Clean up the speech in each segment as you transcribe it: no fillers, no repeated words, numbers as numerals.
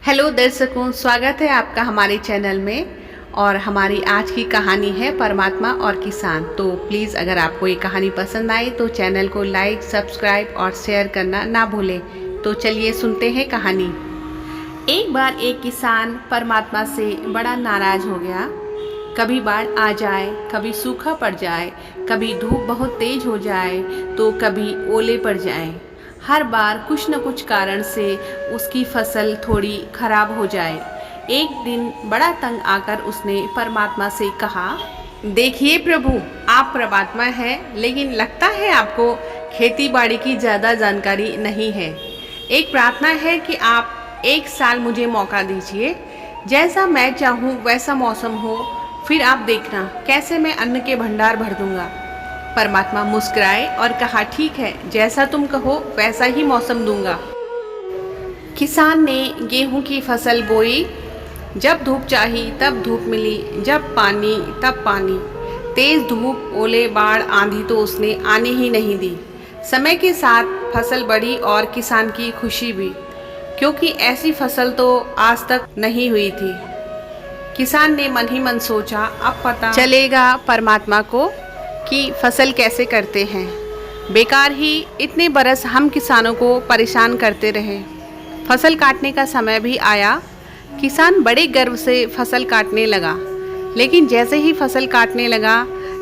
Hello दर्शकों, स्वागत है आपका हमारे चैनल में। और हमारी आज की कहानी है परमात्मा और किसान। तो प्लीज़ अगर आपको ये कहानी पसंद आए तो चैनल को लाइक, सब्सक्राइब और शेयर करना ना भूलें। तो चलिए सुनते हैं कहानी। एक बार एक किसान परमात्मा से बड़ा नाराज़ हो गया। कभी बाढ़ आ जाए, कभी सूखा पड़ जाए, कभी धूप बहुत तेज हो जाए तो कभी ओले पड़ जाए। हर बार कुछ न कुछ कारण से उसकी फसल थोड़ी खराब हो जाए। एक दिन बड़ा तंग आकर उसने परमात्मा से कहा, देखिए प्रभु, आप परमात्मा हैं, लेकिन लगता है आपको खेती बाड़ी की ज़्यादा जानकारी नहीं है। एक प्रार्थना है कि आप एक साल मुझे मौका दीजिए। जैसा मैं चाहूँ वैसा मौसम हो, फिर आप देखना कैसे मैं अन्न के भंडार भर दूंगा। परमात्मा मुस्कुराए और कहा, ठीक है, जैसा तुम कहो वैसा ही मौसम दूंगा। किसान ने गेहूं की फसल बोई। जब धूप चाही तब धूप मिली, जब पानी तब पानी। तेज धूप, ओले, बाढ़, आंधी तो उसने आने ही नहीं दी। समय के साथ फसल बढ़ी और किसान की खुशी भी, क्योंकि ऐसी फसल तो आज तक नहीं हुई थी। किसान ने मन ही मन सोचा, अब पता चलेगा परमात्मा को कि फसल कैसे करते हैं। बेकार ही इतने बरस हम किसानों को परेशान करते रहे। फसल काटने का समय भी आया। किसान बड़े गर्व से फसल काटने लगा, लेकिन जैसे ही फसल काटने लगा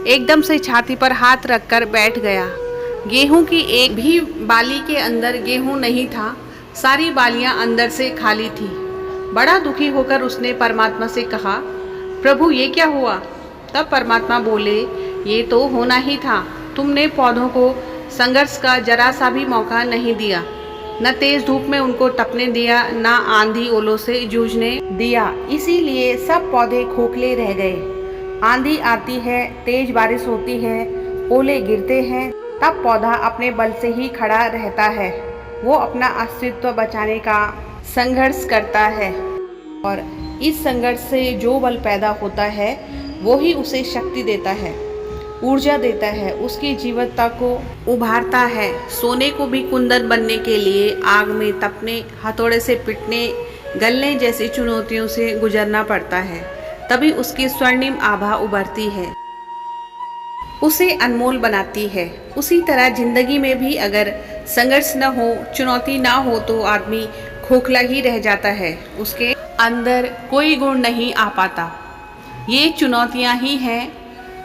एकदम से छाती पर हाथ रखकर बैठ गया। गेहूं की एक भी बाली के अंदर गेहूं नहीं था। सारी बालियां अंदर से खाली थी। बड़ा दुखी होकर उसने परमात्मा से कहा, प्रभु ये क्या हुआ? तब परमात्मा बोले, ये तो होना ही था। तुमने पौधों को संघर्ष का जरा सा भी मौका नहीं दिया। न तेज धूप में उनको तपने दिया, न आंधी ओलों से जूझने दिया। इसीलिए सब पौधे खोखले रह गए। आंधी आती है, तेज बारिश होती है, ओले गिरते हैं, तब पौधा अपने बल से ही खड़ा रहता है। वो अपना अस्तित्व बचाने का संघर्ष करता है, और इस संघर्ष से जो बल पैदा होता है वो ही उसे शक्ति देता है, ऊर्जा देता है, उसकी जीवनता को उभारता है। सोने को भी कुंदन बनने के लिए आग में तपने, हथौड़े से पिटने, गलने जैसी चुनौतियों से गुजरना पड़ता है, तभी उसकी स्वर्णिम आभा उभरती है, उसे अनमोल बनाती है। उसी तरह जिंदगी में भी अगर संघर्ष न हो, चुनौती ना हो तो आदमी खोखला ही रह जाता है। उसके अंदर कोई गुण नहीं आ पाता। ये चुनौतियाँ ही हैं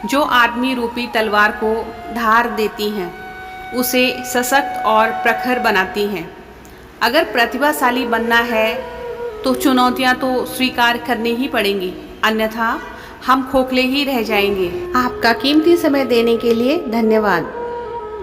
जो आदमी रूपी तलवार को धार देती हैं, उसे सशक्त और प्रखर बनाती हैं। अगर प्रतिभाशाली बनना है तो चुनौतियाँ तो स्वीकार करनी ही पड़ेंगी, अन्यथा हम खोखले ही रह जाएंगे। आपका कीमती समय देने के लिए धन्यवाद।